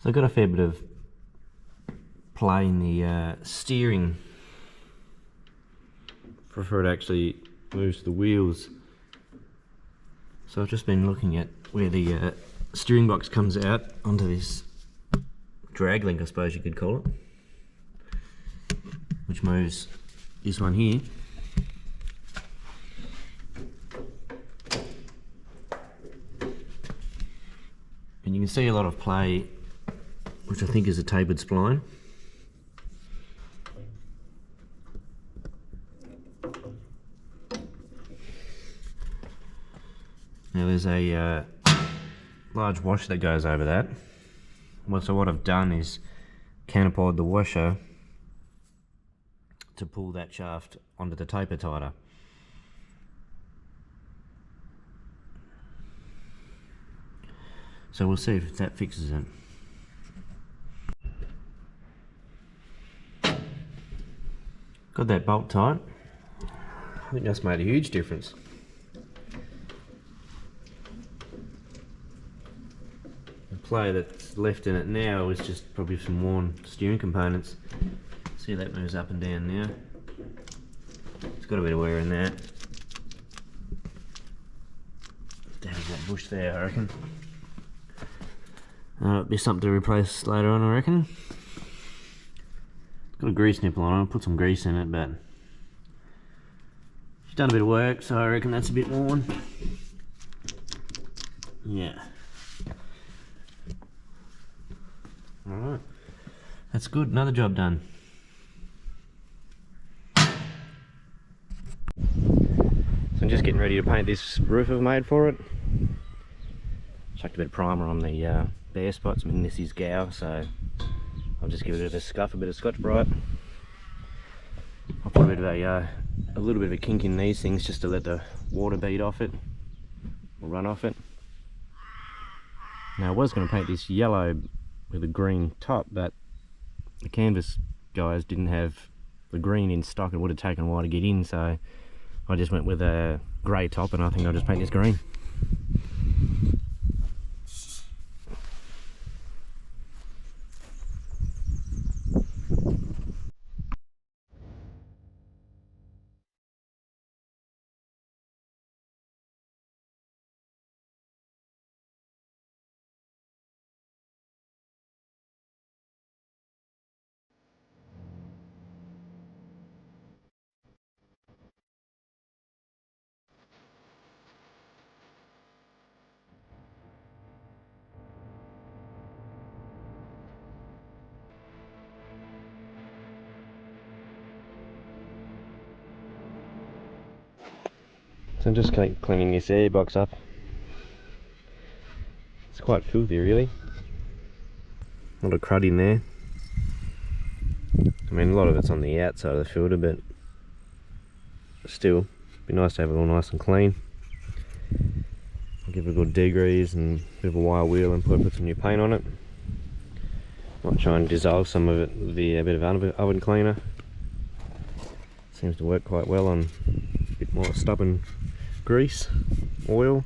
So I've got a fair bit of play in the steering before it actually moves the wheels. So I've just been looking at where the steering box comes out onto this drag link, I suppose you could call it, which moves this one here. And you can see a lot of play, which I think is a tapered spline. Now there's a large washer that goes over that. So what I've done is counterpoled the washer to pull that shaft onto the taper tighter. So we'll see if that fixes it. Got that bolt tight. I think that's made a huge difference. The play that's left in it now is just probably some worn steering components. See, that moves up and down now. It's got a bit of wear in that. Damage that bush there, I reckon. Be something to replace later on, I reckon. Got a grease nipple on it, I'll put some grease in it, but she's done a bit of work, so I reckon that's a bit worn. Yeah. Alright. That's good, another job done. So I'm just getting ready to paint this roof I've made for it. Chucked a bit of primer on the bare spots. I mean, this is Gow, so I'll just give it a scuff, a bit of Scotch-Brite. I'll put a little bit of a kink in these things just to let the water bead off it, or run off it. Now I was going to paint this yellow with a green top, but the canvas guys didn't have the green in stock. It would have taken a while to get in, so I just went with a grey top, and I think I'll just paint this green. So I'm just cleaning this air box up. It's quite filthy, really. A lot of crud in there. I mean, a lot of it's on the outside of the filter, but still, it'd be nice to have it all nice and clean. I'll give it a good degrease and a bit of a wire wheel and put some new paint on it. Might try and dissolve some of it with a bit of oven cleaner. Seems to work quite well on a bit more stubborn grease, oil.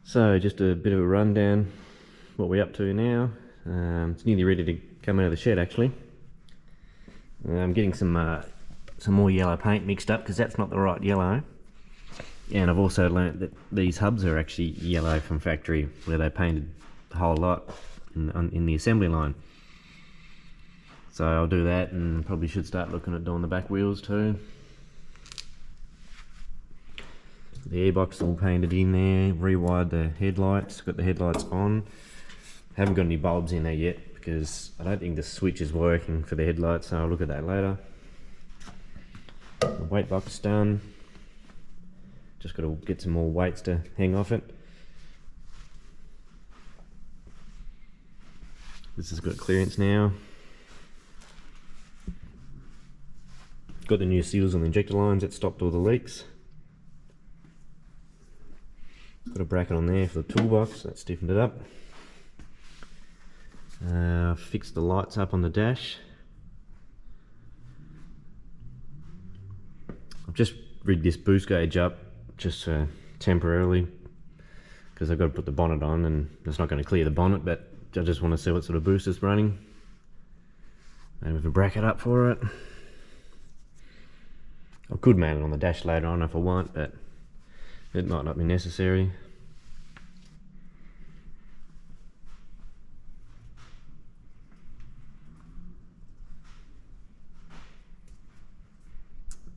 So just a bit of a rundown what we're up to now. It's nearly ready to come out of the shed actually. I'm getting some more yellow paint mixed up because that's not the right yellow. And I've also learnt that these hubs are actually yellow from factory, where they painted the whole lot in the assembly line. So I'll do that, and probably should start looking at doing the back wheels too. The airbox all painted in there, rewired the headlights, got the headlights on. Haven't got any bulbs in there yet because I don't think the switch is working for the headlights, so I'll look at that later. The weight box done. Just got to get some more weights to hang off it. This has got clearance now. Got the new seals on the injector lines that stopped all the leaks. Got a bracket on there for the toolbox, that stiffened it up. Fixed the lights up on the dash. I've just rigged this boost gauge up just temporarily, because I've got to put the bonnet on and it's not going to clear the bonnet, but I just want to see what sort of boost it's running. And with a bracket up for it. I could mount it on the dash later on if I want, but it might not be necessary.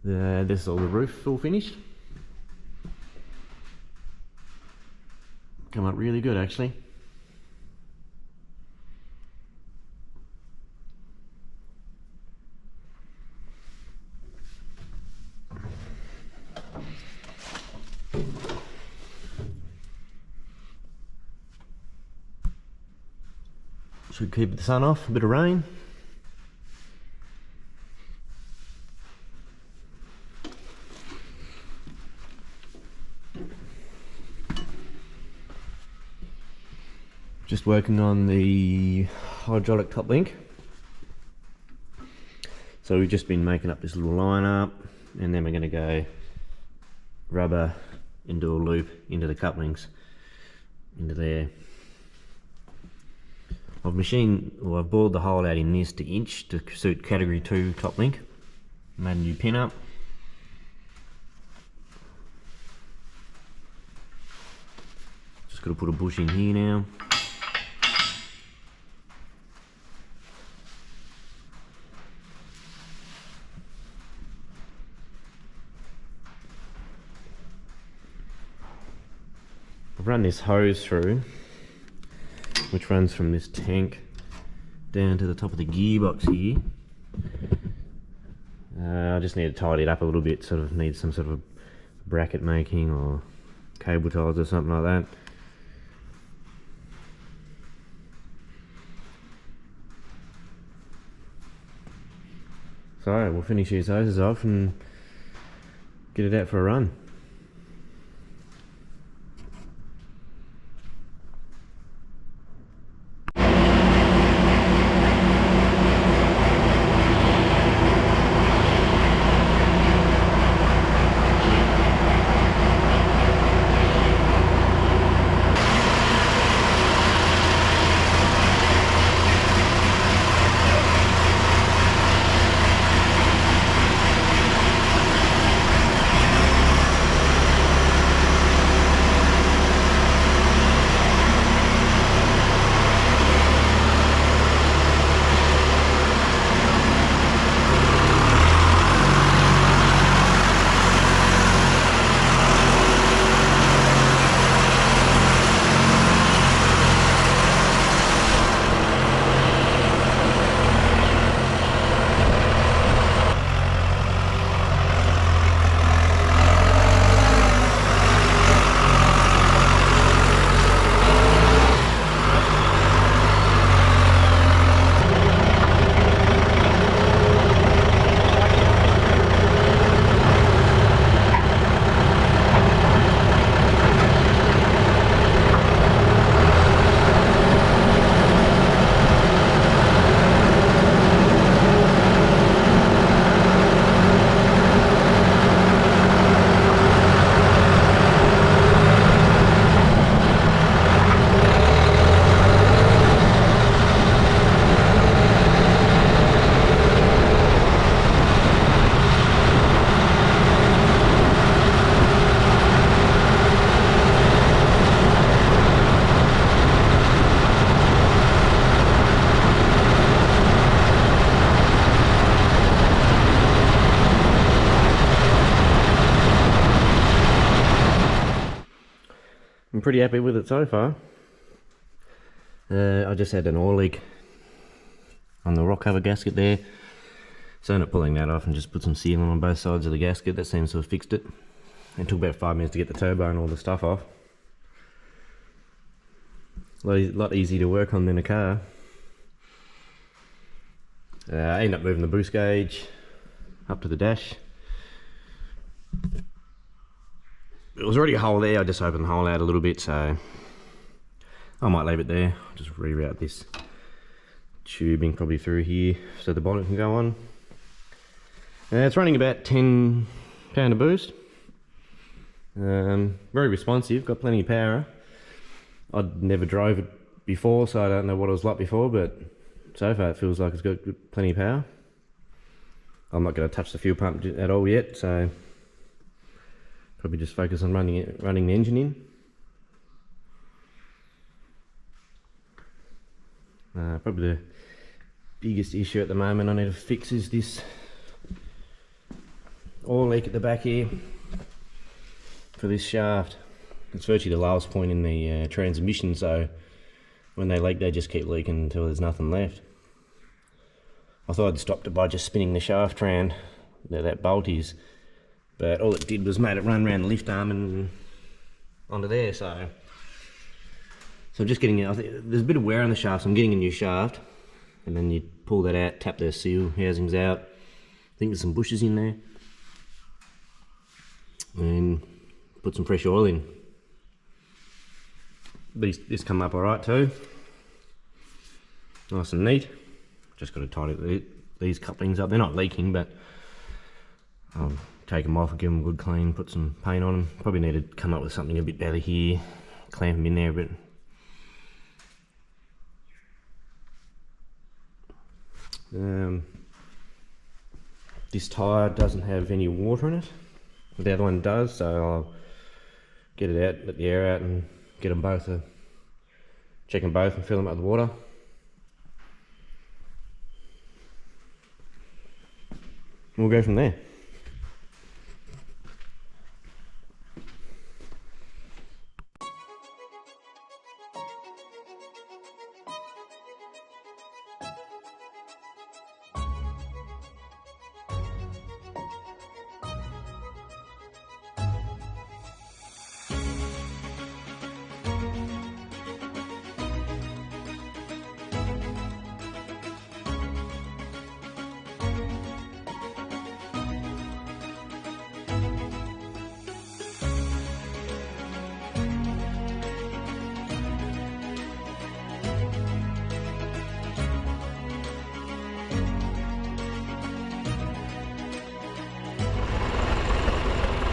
This is all the roof all finished. Come up really good actually. Should keep the sun off, a bit of rain. Just working on the hydraulic top link. So we've just been making up this little line up, and then we're going to go rubber into a loop into the couplings into there. I've bored the hole out in this to inch to suit category 2 top link. Made a new pin up. Just got to put a bush in here now. I've run this hose through, which runs from this tank down to the top of the gearbox here. I just need to tidy it up a little bit, sort of need some sort of bracket making or cable ties or something like that. So we'll finish these hoses off and get it out for a run. I'm pretty happy with it so far. I just had an oil leak on the rock cover gasket there, so I ended up pulling that off and just put some sealant on both sides of the gasket. That seems to have fixed it. It took about 5 minutes to get the turbo and all the stuff off. A lot easier to work on than a car. I ended up moving the boost gauge up to the dash. There was already a hole there, I just opened the hole out a little bit, so I might leave it there. I'll just reroute this tubing probably through here so the bonnet can go on. It's running about 10 pound of boost. Very responsive, got plenty of power. I'd never drove it before, so I don't know what it was like before, but so far it feels like it's got plenty of power. I'm not going to touch the fuel pump at all yet, so probably just focus on running the engine in. Probably the biggest issue at the moment I need to fix is this oil leak at the back here for this shaft. It's virtually the lowest point in the transmission, so when they leak they just keep leaking until there's nothing left. I thought I'd stopped it by just spinning the shaft round where that bolt is, but all it did was made it run around the lift arm and onto there, so I'm just getting, I think there's a bit of wear on the shaft, so I'm getting a new shaft, and then you pull that out, tap the seal housings out. I think there's some bushes in there, and put some fresh oil in. This come up alright too, nice and neat. Just got to tidy these couplings up. They're not leaking, but I'll take them off and give them a good clean, put some paint on them. Probably need to come up with something a bit better here, clamp them in there a bit. This tyre doesn't have any water in it. The other one does, so I'll get it out, let the air out, and get them both, check them both and fill them up with water. We'll go from there.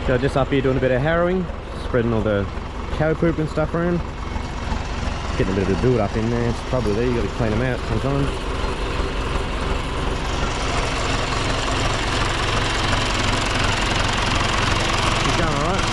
So just up here doing a bit of harrowing, spreading all the cow poop and stuff around. Getting a bit of a build up in there, it's probably there, you got to clean them out sometimes. It's going alright.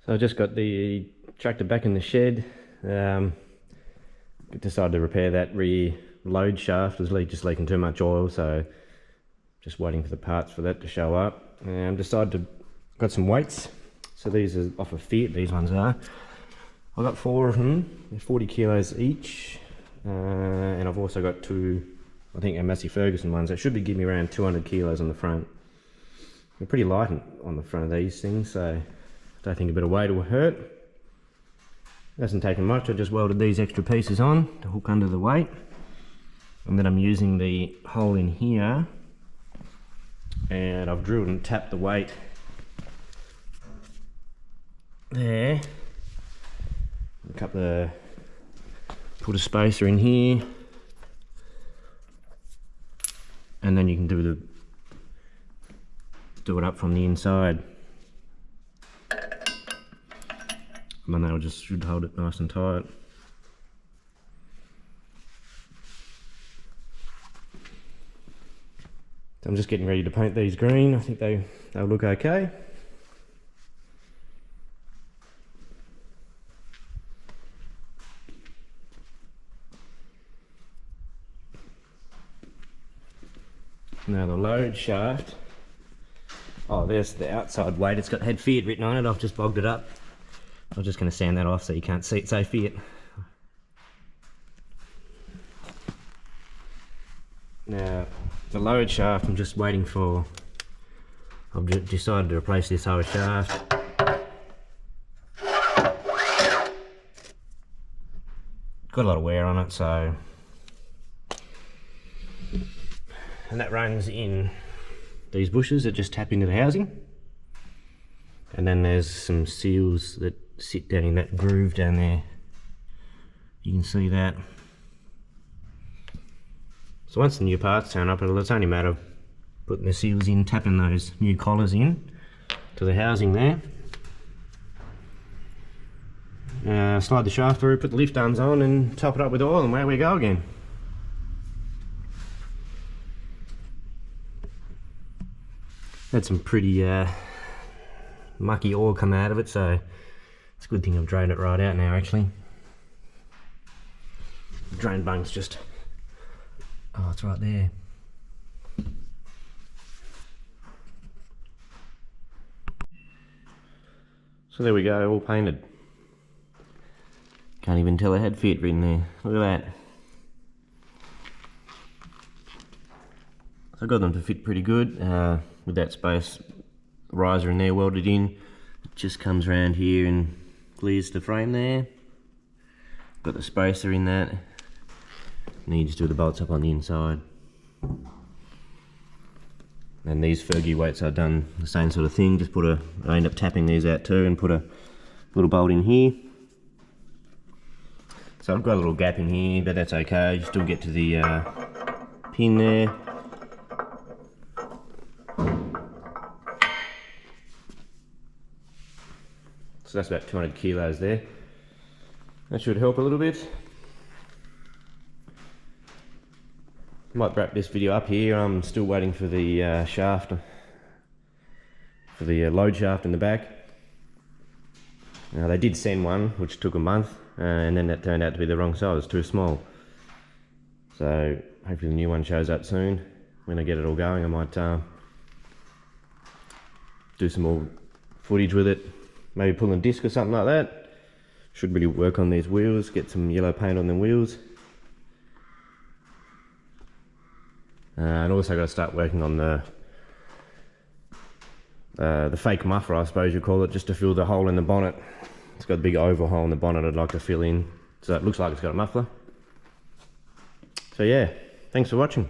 So I just got the tractor back in the shed. Decided to repair that rear load shaft. It was just leaking too much oil, so just waiting for the parts for that to show up. And decided to got some weights. So these are off of Fiat, these ones are. I got 4 of them, they're 40 kilos each. And I've also got 2, I think, Massey Ferguson ones. That should be giving me around 200 kilos on the front. They're pretty light on the front of these things, so I don't think a bit of weight will hurt. It hasn't taken much. I just welded these extra pieces on to hook under the weight, and then I'm using the hole in here, and I've drilled and tapped the weight there. A couple of, put a spacer in here, and then you can do it up from the inside. And then that'll just should hold it nice and tight. So I'm just getting ready to paint these green. I think they'll look okay. Now the load shaft. Oh, there's the outside weight. It's got head Fiat written on it. I've just bogged it up. I'm just going to sand that off so you can't see it say Fiat. Now the load shaft, I'm just waiting for. I've decided to replace this whole shaft. Got a lot of wear on it, so. And that runs in these bushes that just tap into the housing. And then there's some seals that sit down in that groove down there. You can see that. So once the new parts turn up, it's only a matter of putting the seals in, tapping those new collars in to the housing there. Slide the shaft through, put the lift arms on and top it up with oil, and away we go again. Had some pretty mucky oil come out of it, so it's a good thing I've drained it right out now actually. The drain bung's just, oh, it's right there. So there we go, all painted. Can't even tell it had Fiat written there. Look at that. So I got them to fit pretty good with that space riser in there welded in. It just comes around here and clears the frame there. Got the spacer in that. And then you just do the bolts up on the inside. And these Fergie weights I've done the same sort of thing. Just I end up tapping these out too and put a little bolt in here. So I've got a little gap in here, but that's okay. You still get to the pin there. So that's about 200 kilos there. That should help a little bit. Might wrap this video up here. I'm still waiting for the shaft, for the load shaft in the back. Now they did send one, which took a month, and then that turned out to be the wrong size, too small. So hopefully the new one shows up soon. When I get it all going, I might do some more footage with it. Maybe pull a disc or something like that. Should really work on these wheels, get some yellow paint on the wheels. And also got to start working on the fake muffler, I suppose you call it, just to fill the hole in the bonnet. It's got a big oval hole in the bonnet I'd like to fill in, so it looks like it's got a muffler. So yeah, thanks for watching.